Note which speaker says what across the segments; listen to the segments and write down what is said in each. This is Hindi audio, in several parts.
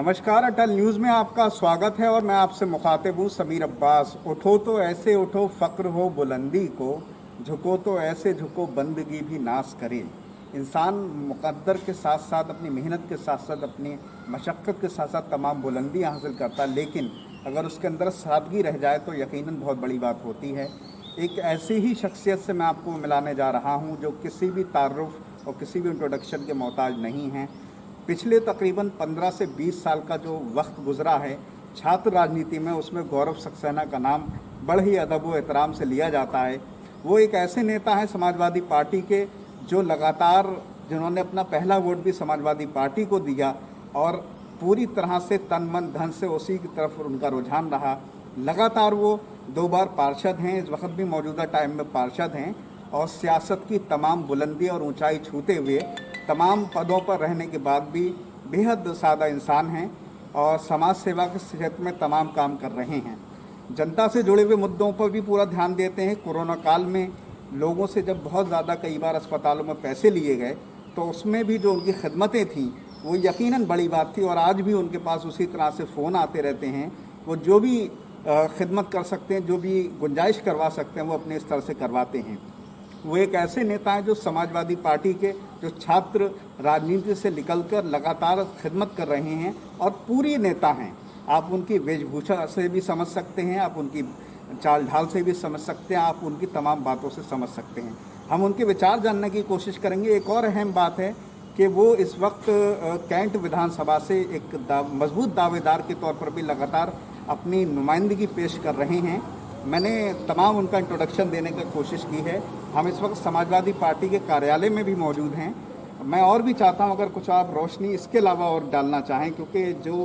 Speaker 1: नमस्कार, अटल न्यूज़ में आपका स्वागत है और मैं आपसे मुखातिब हूँ समीर अब्बास। उठो तो ऐसे उठो, फ़क्र हो बुलंदी को, झुको तो ऐसे झुको, बंदगी भी नाश करे। इंसान मुक़द्दर के साथ साथ अपनी मेहनत के साथ साथ अपनी मशक्क़त के साथ साथ तमाम बुलंदियाँ हासिल करता है, लेकिन अगर उसके अंदर सादगी रह जाए तो यकीनन बहुत बड़ी बात होती है। एक ऐसी ही शख्सियत से मैं आपको मिलाने जा रहा हूँ जो किसी भी तारुफ और किसी भी इंट्रोडक्शन के मोहताज नहीं हैं। पिछले तकरीबन 15 से 20 साल का जो वक्त गुजरा है छात्र राजनीति में, उसमें गौरव सक्सेना का नाम बड़े ही अदब व एहतराम से लिया जाता है। वो एक ऐसे नेता हैं समाजवादी पार्टी के जो लगातार, जिन्होंने अपना पहला वोट भी समाजवादी पार्टी को दिया और पूरी तरह से तन मन धन से उसी की तरफ उनका रुझान रहा। लगातार वो 2 बार पार्षद हैं, इस वक्त भी मौजूदा टाइम में पार्षद हैं और सियासत की तमाम बुलंदी और ऊंचाई छूते हुए तमाम पदों पर रहने के बाद भी बेहद सादा इंसान हैं और समाज सेवा के क्षेत्र में तमाम काम कर रहे हैं। जनता से जुड़े हुए मुद्दों पर भी पूरा ध्यान देते हैं। कोरोना काल में लोगों से जब बहुत ज़्यादा कई बार अस्पतालों में पैसे लिए गए तो उसमें भी जो उनकी खिदमतें थीं वो यकीनन बड़ी बात थी और आज भी उनके पास उसी तरह से फ़ोन आते रहते हैं। वो जो भी खिदमत कर सकते हैं, जो भी गुंजाइश करवा सकते हैं, वो अपने स्तर से करवाते हैं। वो एक ऐसे नेता हैं जो समाजवादी पार्टी के जो छात्र राजनीति से निकलकर लगातार खिदमत कर रहे हैं और पूरी नेता हैं। आप उनकी वेशभूषा से भी समझ सकते हैं, आप उनकी चाल ढाल से भी समझ सकते हैं, आप उनकी तमाम बातों से समझ सकते हैं। हम उनके विचार जानने की कोशिश करेंगे। एक और अहम बात है कि वो इस वक्त कैंट विधानसभा से एक मजबूत दावेदार के तौर पर भी लगातार अपनी नुमाइंदगी पेश कर रहे हैं। मैंने तमाम उनका इंट्रोडक्शन देने की कोशिश की है। हम इस वक्त समाजवादी पार्टी के कार्यालय में भी मौजूद हैं। मैं और भी चाहता हूं अगर कुछ आप रोशनी इसके अलावा और डालना चाहें, क्योंकि जो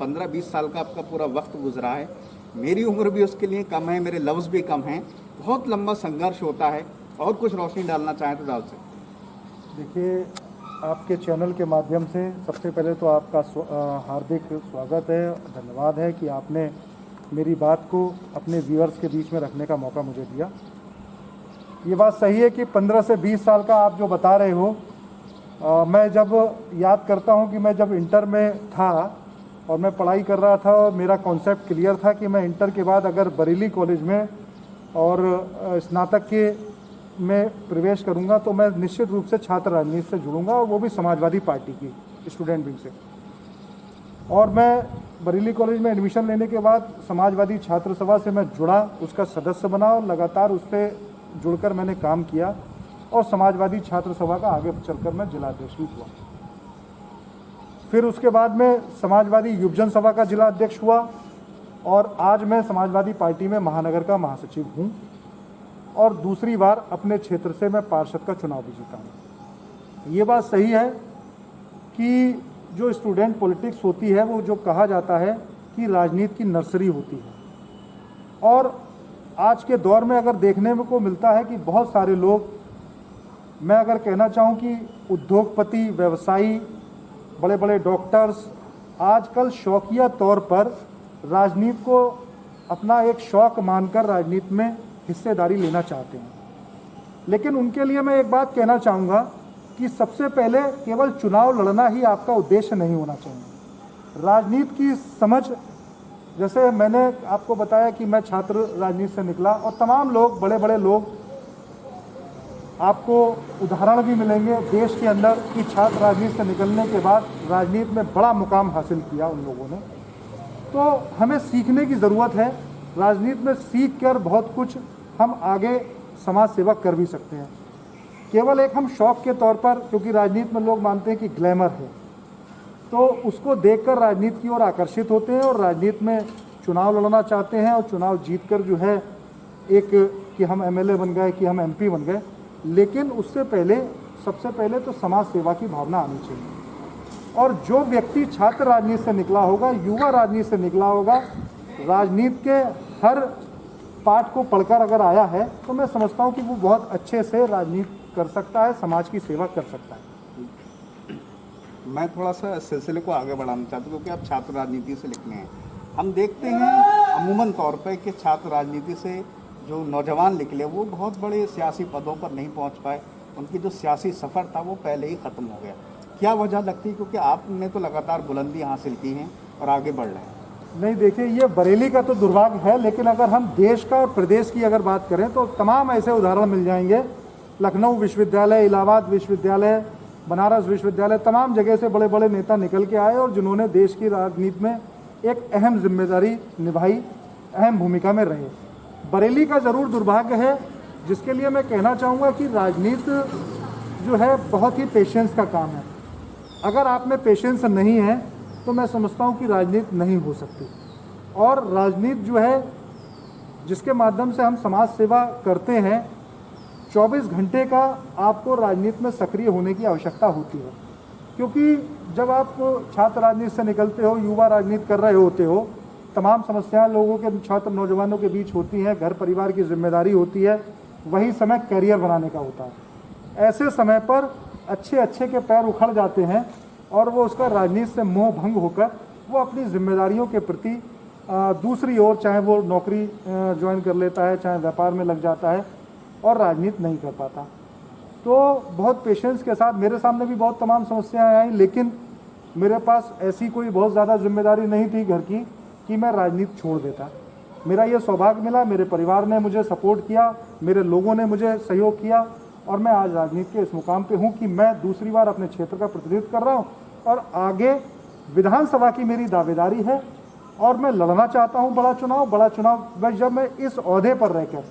Speaker 1: 15-20 साल का आपका पूरा वक्त गुजरा है, मेरी उम्र भी उसके लिए कम है, मेरे लफ्ज़ भी कम हैं, बहुत लंबा संघर्ष होता है। और कुछ रोशनी डालना चाहें तो डाल सकते।
Speaker 2: देखिए, आपके चैनल के माध्यम से सबसे पहले तो आपका हार्दिक स्वागत है, धन्यवाद है कि आपने मेरी बात को अपने व्यूअर्स के बीच में रखने का मौका मुझे दिया। ये बात सही है कि 15 से 20 साल का आप जो बता रहे हो, मैं जब याद करता हूँ कि मैं जब इंटर में था और मैं पढ़ाई कर रहा था और मेरा कॉन्सेप्ट क्लियर था कि मैं इंटर के बाद अगर बरेली कॉलेज में और स्नातक के में प्रवेश करूंगा तो मैं निश्चित रूप से छात्र राजनीति से जुड़ूंगा और वो भी समाजवादी पार्टी की स्टूडेंट विंग से। और मैं बरेली कॉलेज में एडमिशन लेने के बाद समाजवादी छात्र सभा से मैं जुड़ा, उसका सदस्य बना और लगातार उससे जुड़कर मैंने काम किया और समाजवादी छात्र सभा का आगे चलकर मैं जिलाध्यक्ष भी हुआ। फिर उसके बाद में समाजवादी युवजन सभा का जिला अध्यक्ष हुआ और आज मैं समाजवादी पार्टी में महानगर का महासचिव हूँ और दूसरी बार अपने क्षेत्र से मैं पार्षद का चुनाव भी जीता हूँ। ये बात सही है कि जो स्टूडेंट पॉलिटिक्स होती है वो जो कहा जाता है कि राजनीति की नर्सरी होती है और आज के दौर में अगर देखने को मिलता है कि बहुत सारे लोग, मैं अगर कहना चाहूँ कि उद्योगपति, व्यवसायी, बड़े बड़े डॉक्टर्स आजकल शौकिया तौर पर राजनीति को अपना एक शौक मानकर राजनीति में हिस्सेदारी लेना चाहते हैं। लेकिन उनके लिए मैं एक बात कहना चाहूँगा कि सबसे पहले केवल चुनाव लड़ना ही आपका उद्देश्य नहीं होना चाहिए। राजनीति की समझ, जैसे मैंने आपको बताया कि मैं छात्र राजनीति से निकला और तमाम लोग, बड़े बड़े लोग, आपको उदाहरण भी मिलेंगे देश के अंदर कि छात्र राजनीति से निकलने के बाद राजनीति में बड़ा मुकाम हासिल किया उन लोगों ने। तो हमें सीखने की ज़रूरत है। राजनीति में सीख कर बहुत कुछ हम आगे समाज सेवा कर भी सकते हैं। केवल एक हम शौक के तौर पर, क्योंकि राजनीति में लोग मानते हैं कि ग्लैमर है, तो उसको देखकर राजनीति की ओर आकर्षित होते हैं और राजनीति में चुनाव लड़ना चाहते हैं और चुनाव जीतकर जो है एक कि हम एमएलए बन गए, कि हम एमपी बन गए। लेकिन उससे पहले, सबसे पहले तो समाज सेवा की भावना आनी चाहिए। और जो व्यक्ति छात्र राजनीति से निकला होगा, युवा राजनीति से निकला होगा, राजनीति के हर पार्ट को पढ़कर अगर आया है तो मैं समझता हूँ कि वो बहुत अच्छे से राजनीति कर सकता है, समाज की सेवा कर सकता है।
Speaker 1: मैं थोड़ा सा सिलसिले को आगे बढ़ाना चाहता हूँ क्योंकि आप छात्र राजनीति से निकले हैं। हम देखते हैं अमूमन तौर पर कि छात्र राजनीति से जो नौजवान निकले वो बहुत बड़े सियासी पदों पर नहीं पहुँच पाए। उनकी जो सियासी सफ़र था वो पहले ही ख़त्म हो गया। क्या वजह लगती है? क्योंकि आपने तो लगातार बुलंदी हासिल की हैं और आगे बढ़ रहे हैं?
Speaker 2: नहीं, देखिए, ये बरेली का तो दुर्भाग्य है, लेकिन अगर हम देश का और प्रदेश की अगर बात करें तो तमाम ऐसे उदाहरण मिल जाएंगे। लखनऊ विश्वविद्यालय, इलाहाबाद विश्वविद्यालय, बनारस विश्वविद्यालय, तमाम जगह से बड़े बड़े नेता निकल के आए और जिन्होंने देश की राजनीति में एक अहम जिम्मेदारी निभाई, अहम भूमिका में रहे। बरेली का ज़रूर दुर्भाग्य है, जिसके लिए मैं कहना चाहूँगा कि राजनीति जो है बहुत ही पेशेंस का काम है। अगर आप में पेशेंस नहीं है तो मैं समझता हूँ कि राजनीति नहीं हो सकती। और राजनीति जो है, जिसके माध्यम से हम समाज सेवा करते हैं, 24 घंटे का आपको राजनीति में सक्रिय होने की आवश्यकता होती है। क्योंकि जब आप छात्र राजनीति से निकलते हो, युवा राजनीति कर रहे होते हो, तमाम समस्याएं लोगों के, छात्र नौजवानों के बीच होती हैं, घर परिवार की जिम्मेदारी होती है, वही समय करियर बनाने का होता है। ऐसे समय पर अच्छे के पैर उखड़ जाते हैं और वो उसका राजनीति से मोह भंग होकर वो अपनी जिम्मेदारियों के प्रति दूसरी ओर, चाहे वो नौकरी ज्वाइन कर लेता है, चाहे व्यापार में लग जाता है और राजनीति नहीं कर पाता। तो बहुत पेशेंस के साथ मेरे सामने भी बहुत तमाम समस्याएं आई, लेकिन मेरे पास ऐसी कोई बहुत ज़्यादा जिम्मेदारी नहीं थी घर की कि मैं राजनीति छोड़ देता। मेरा ये सौभाग्य मिला, मेरे परिवार ने मुझे सपोर्ट किया, मेरे लोगों ने मुझे सहयोग किया और मैं आज राजनीति के इस मुकाम पे हूँ कि मैं दूसरी बार अपने क्षेत्र का प्रतिनिधित्व कर रहा हूँ और आगे विधानसभा की मेरी दावेदारी है और मैं लड़ना चाहता हूँ बड़ा चुनाव। बस जब मैं इस ओहदे पर रहकर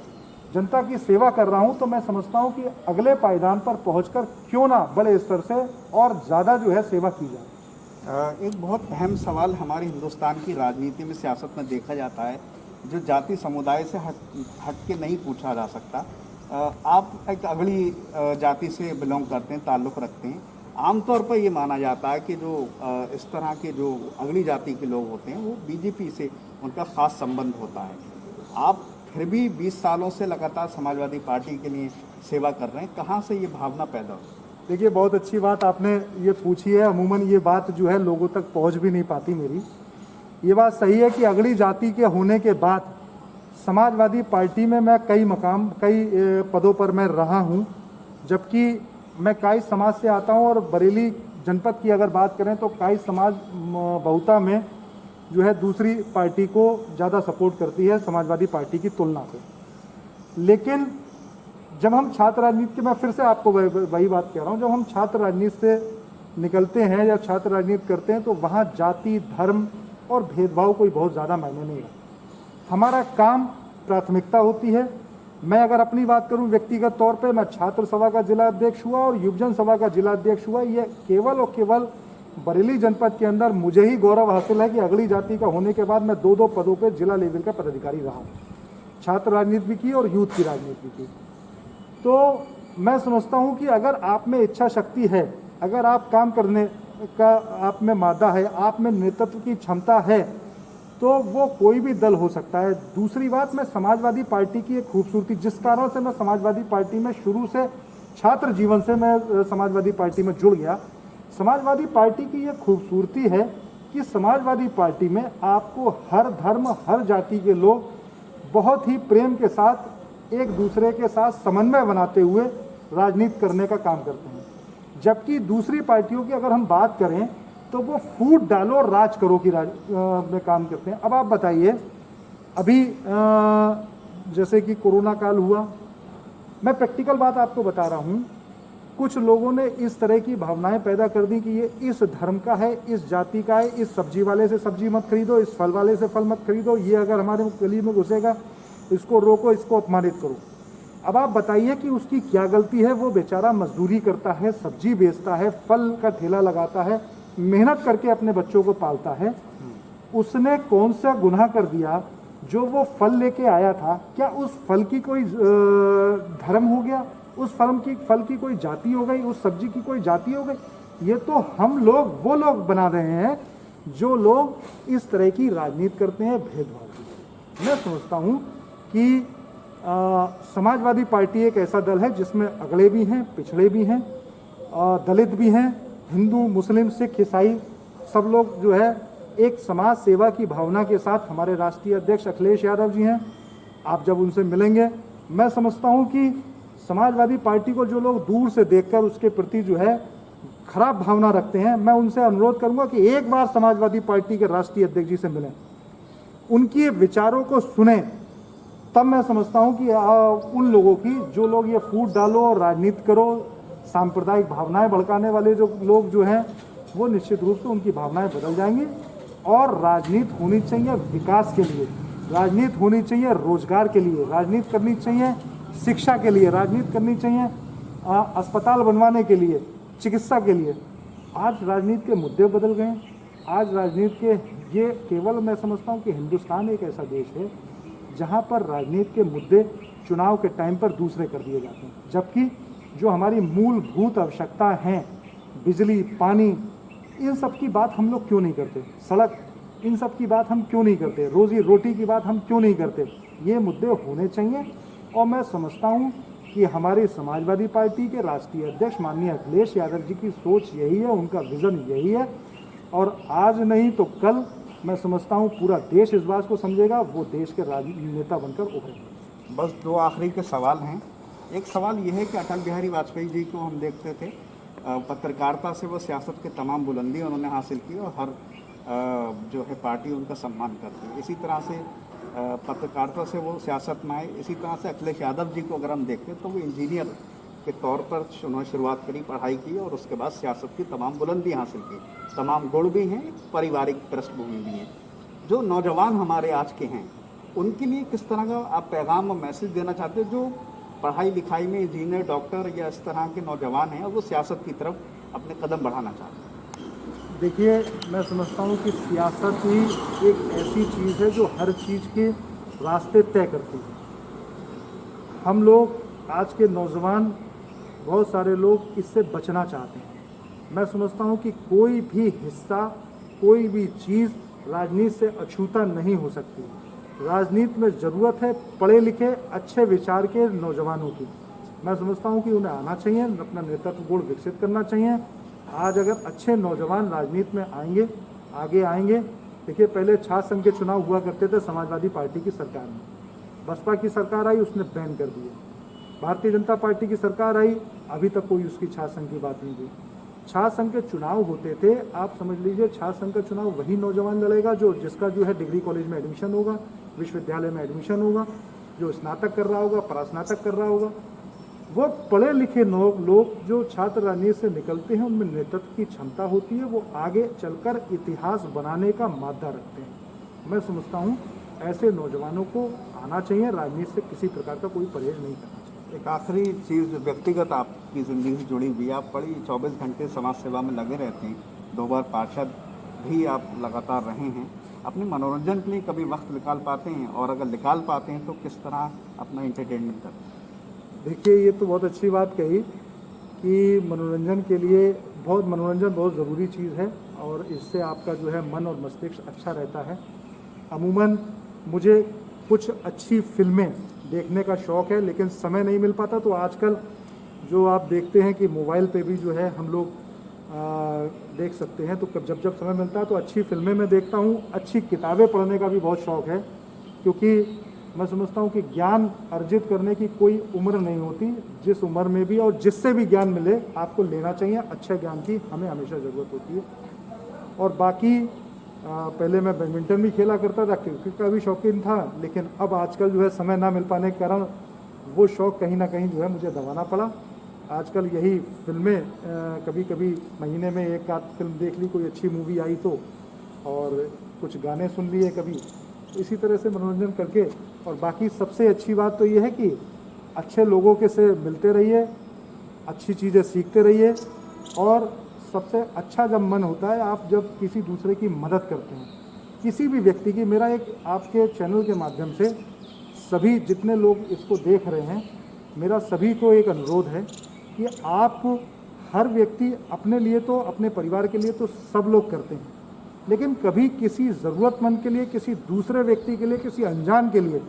Speaker 2: जनता की सेवा कर रहा हूँ तो मैं समझता हूँ कि अगले पायदान पर पहुँचकर क्यों ना बड़े स्तर से और ज़्यादा जो है सेवा की जाए।
Speaker 1: एक बहुत अहम सवाल हमारे हिंदुस्तान की राजनीति में, सियासत में देखा जाता है, जो जाति समुदाय से हट के नहीं पूछा जा सकता। आप एक अगली जाति से बिलोंग करते हैं, ताल्लुक़ रखते हैं। आमतौर पर ये माना जाता है कि जो इस तरह के जो अगली जाति के लोग होते हैं वो बीजेपी से उनका ख़ास संबंध होता है। आप फिर भी 20 सालों से लगातार समाजवादी पार्टी के लिए सेवा कर रहे हैं, कहाँ से ये भावना पैदा हुई?
Speaker 2: देखिए, बहुत अच्छी बात आपने ये पूछी है। अमूमन ये बात जो है लोगों तक पहुंच भी नहीं पाती मेरी। ये बात सही है कि अगली जाति के होने के बाद समाजवादी पार्टी में मैं कई पदों पर मैं रहा हूं, जबकि मैं काई समाज से आता हूं और बरेली जनपद की अगर बात करें तो काई समाज बहुता में जो है दूसरी पार्टी को ज़्यादा सपोर्ट करती है समाजवादी पार्टी की तुलना पे। लेकिन जब हम छात्र राजनीति के, मैं फिर से आपको वही बात कह रहा हूँ, जब हम छात्र राजनीति से निकलते हैं या छात्र राजनीति करते हैं तो वहाँ जाति, धर्म और भेदभाव कोई बहुत ज़्यादा मायने नहीं है। हमारा काम प्राथमिकता होती है। मैं अगर अपनी बात करूं व्यक्तिगत तौर पे, मैं छात्र सभा का जिला अध्यक्ष हुआ और युवजन सभा का जिला अध्यक्ष हुआ। ये केवल और केवल बरेली जनपद के अंदर मुझे ही गौरव हासिल है कि अगली जाति का होने के बाद मैं 2 पदों पे जिला लेवल का पदाधिकारी रहा, छात्र राजनीति भी की और यूथ की राजनीति भी की। तो मैं समझता हूँ कि अगर आप में इच्छा शक्ति है, अगर आप काम करने का आप में मादा है, आप में नेतृत्व की क्षमता है, तो वो कोई भी दल हो सकता है। दूसरी बात, मैं समाजवादी पार्टी की एक खूबसूरती, जिस कारण से मैं समाजवादी पार्टी में शुरू से छात्र जीवन से मैं समाजवादी पार्टी में जुड़ गया, समाजवादी पार्टी की ये खूबसूरती है कि समाजवादी पार्टी में आपको हर धर्म, हर जाति के लोग बहुत ही प्रेम के साथ एक दूसरे के साथ समन्वय बनाते हुए राजनीति करने का काम करते हैं। जबकि दूसरी पार्टियों की अगर हम बात करें तो वो फूट डालो और राज करो की में काम करते हैं। अब आप बताइए, अभी जैसे कि कोरोना काल हुआ, मैं प्रैक्टिकल बात आपको बता रहा हूँ, कुछ लोगों ने इस तरह की भावनाएं पैदा कर दी कि ये इस धर्म का है, इस जाति का है, इस सब्जी वाले से सब्जी मत खरीदो, इस फल वाले से फल मत खरीदो, ये अगर हमारे गली में घुसेगा इसको रोको, इसको अपमानित करो। अब आप बताइए कि उसकी क्या गलती है? वो बेचारा मजदूरी करता है, सब्जी बेचता है, फल का ठेला लगाता है, मेहनत करके अपने बच्चों को पालता है। उसने कौन सा गुनाह कर दिया? जो वो फल लेके आया था, क्या उस फल की कोई धर्म हो गया? उस फल की कोई जाति हो गई? उस सब्जी की कोई जाति हो गई? ये तो हम लोग, वो लोग बना रहे हैं जो लोग इस तरह की राजनीति करते हैं, भेदभाव की। मैं समझता हूँ कि समाजवादी पार्टी एक ऐसा दल है जिसमें अगड़े भी हैं, पिछड़े भी हैं, दलित भी हैं, हिंदू, मुस्लिम, सिख, ईसाई, सब लोग जो है एक समाज सेवा की भावना के साथ। हमारे राष्ट्रीय अध्यक्ष अखिलेश यादव जी हैं, आप जब उनसे मिलेंगे, मैं समझता हूं कि समाजवादी पार्टी को जो लोग दूर से देखकर उसके प्रति जो है खराब भावना रखते हैं, मैं उनसे अनुरोध करूंगा कि एक बार समाजवादी पार्टी के राष्ट्रीय अध्यक्ष जी से मिलें, उनके विचारों को सुने, तब मैं समझता हूं कि उन लोगों की, जो लोग ये फूट डालो और राजनीति करो, सांप्रदायिक भावनाएं भड़काने वाले जो लोग जो हैं, वो निश्चित रूप से उनकी भावनाएं बदल जाएंगी। और राजनीति होनी चाहिए विकास के लिए, राजनीति होनी चाहिए रोजगार के लिए, राजनीति करनी चाहिए शिक्षा के लिए, राजनीति करनी चाहिए अस्पताल बनवाने के लिए, चिकित्सा के लिए। आज राजनीति के मुद्दे बदल गए। आज राजनीति के, ये केवल मैं समझता हूँ कि हिंदुस्तान एक ऐसा देश है जहाँ पर राजनीति के मुद्दे चुनाव के टाइम पर दूसरे कर दिए जाते हैं, जबकि जो हमारी मूलभूत आवश्यकता हैं, बिजली, पानी, इन सब की बात हम लोग क्यों नहीं करते, सड़क, इन सब की बात हम क्यों नहीं करते, रोजी रोटी की बात हम क्यों नहीं करते। ये मुद्दे होने चाहिए। और मैं समझता हूँ कि हमारी समाजवादी पार्टी के राष्ट्रीय अध्यक्ष माननीय अखिलेश यादव जी की सोच यही है, उनका विज़न यही है। और आज नहीं तो कल मैं समझता हूँ पूरा देश इस बात को समझेगा, वो देश के राजनेता बनकर उभरेंगे।
Speaker 1: बस दो आखिरी के सवाल हैं। एक सवाल यह है कि अटल बिहारी वाजपेयी जी को हम देखते थे, पत्रकारिता से वो सियासत के तमाम बुलंदी उन्होंने हासिल की और हर जो है पार्टी उनका सम्मान करती है। इसी तरह से पत्रकारिता से वो सियासत में आए। इसी तरह से अखिलेश यादव जी को अगर हम देखते तो वो इंजीनियर के तौर पर उन्होंने शुरुआत करी, पढ़ाई की और उसके बाद सियासत की तमाम बुलंदी हासिल की। तमाम गुण भी हैं, पारिवारिक पृष्ठभूमि भी है। जो नौजवान हमारे आज के हैं, उनके लिए किस तरह का आप पैगाम और मैसेज देना चाहते हो, जो पढ़ाई लिखाई में इंजीनियर, डॉक्टर या इस तरह के नौजवान हैं और वो सियासत की तरफ अपने कदम बढ़ाना चाहते हैं?
Speaker 2: देखिए, मैं समझता हूँ कि सियासत ही एक ऐसी चीज़ है जो हर चीज़ के रास्ते तय करती है। हम लोग, आज के नौजवान, बहुत सारे लोग इससे बचना चाहते हैं। मैं समझता हूँ कि कोई भी हिस्सा, कोई भी चीज़ राजनीति से अछूता नहीं हो सकती। राजनीति में ज़रूरत है पढ़े लिखे अच्छे विचार के नौजवानों की। मैं समझता हूँ कि उन्हें आना चाहिए, अपना नेतृत्व गुण विकसित करना चाहिए। आज अगर अच्छे नौजवान राजनीति में आएंगे, आगे आएंगे, देखिए पहले छात्र संघ के चुनाव हुआ करते थे समाजवादी पार्टी की सरकार में, बसपा की सरकार आई, उसने बैन कर दिए। भारतीय जनता पार्टी की सरकार आई, अभी तक कोई उसकी छात्र संघ की बात नहीं हुई। छात्र संघ के चुनाव होते थे, आप समझ लीजिए छात्र संघ का चुनाव वही नौजवान लड़ेगा जो जिसका जो है डिग्री कॉलेज में एडमिशन होगा, विश्वविद्यालय में एडमिशन होगा, जो स्नातक कर रहा होगा, परास्नातक कर रहा होगा। वो पढ़े लिखे लोग जो छात्र राजनीति से निकलते हैं, उनमें नेतृत्व की क्षमता होती है, वो आगे चलकर इतिहास बनाने का मादा रखते हैं। मैं समझता हूँ ऐसे नौजवानों को आना चाहिए, राजनीति से किसी प्रकार का कोई परहेज नहीं करना चाहिए।
Speaker 1: एक आखिरी चीज़, व्यक्तिगत आपकी ज़िंदगी से जुड़ी हुई, आप बड़ी 24 घंटे समाज सेवा में लगे रहते हैं, 2 बार पार्षद भी आप लगातार रहे हैं। अपने मनोरंजन के लिए कभी वक्त निकाल पाते हैं, और अगर निकाल पाते हैं तो किस तरह अपना एंटरटेनमेंट करते हैं?
Speaker 2: देखिए, ये तो बहुत अच्छी बात कही कि मनोरंजन के लिए मनोरंजन बहुत ज़रूरी चीज़ है और इससे आपका जो है मन और मस्तिष्क अच्छा रहता है। अमूमन मुझे कुछ अच्छी फिल्में देखने का शौक़ है, लेकिन समय नहीं मिल पाता। तो आजकल जो आप देखते हैं कि मोबाइल पे भी जो है हम लोग देख सकते हैं, तो जब जब समय मिलता है तो अच्छी फिल्में मैं देखता हूँ। अच्छी किताबें पढ़ने का भी बहुत शौक़ है, क्योंकि मैं समझता हूँ कि ज्ञान अर्जित करने की कोई उम्र नहीं होती। जिस उम्र में भी और जिससे भी ज्ञान मिले आपको लेना चाहिए। अच्छे ज्ञान की हमें हमेशा ज़रूरत होती है। और बाकी पहले मैं बैडमिंटन भी खेला करता था, क्रिकेट का भी शौकीन था, लेकिन अब आजकल जो है समय ना मिल पाने के कारण वो शौक़ कहीं ना कहीं जो है मुझे दबाना पड़ा। आजकल यही फिल्में, कभी कभी महीने में एक आध फिल्म देख ली, कोई अच्छी मूवी आई तो, और कुछ गाने सुन लिए कभी, इसी तरह से मनोरंजन करके। और बाकी सबसे अच्छी बात तो ये है कि अच्छे लोगों के से मिलते रहिए, अच्छी चीज़ें सीखते रहिए, और सबसे अच्छा जब मन होता है आप जब किसी दूसरे की मदद करते हैं, किसी भी व्यक्ति की। मेरा एक आपके चैनल के माध्यम से सभी जितने लोग इसको देख रहे हैं, मेरा सभी को एक अनुरोध है कि आप, हर व्यक्ति अपने लिए तो, अपने परिवार के लिए तो सब लोग करते हैं, लेकिन कभी किसी ज़रूरतमंद के लिए, किसी दूसरे व्यक्ति के लिए, किसी अनजान के लिए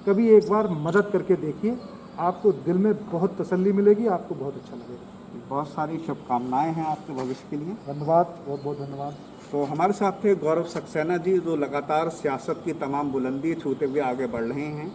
Speaker 2: कभी एक बार मदद करके देखिए। आपको दिल में बहुत तसल्ली मिलेगी, आपको बहुत अच्छा लगेगा।
Speaker 1: बहुत सारी शुभकामनाएं हैं आपके भविष्य के लिए।
Speaker 2: धन्यवाद, बहुत बहुत धन्यवाद।
Speaker 1: तो हमारे साथ थे गौरव सक्सेना जी, जो लगातार सियासत की तमाम बुलंदी छूते हुए आगे बढ़ रहे हैं।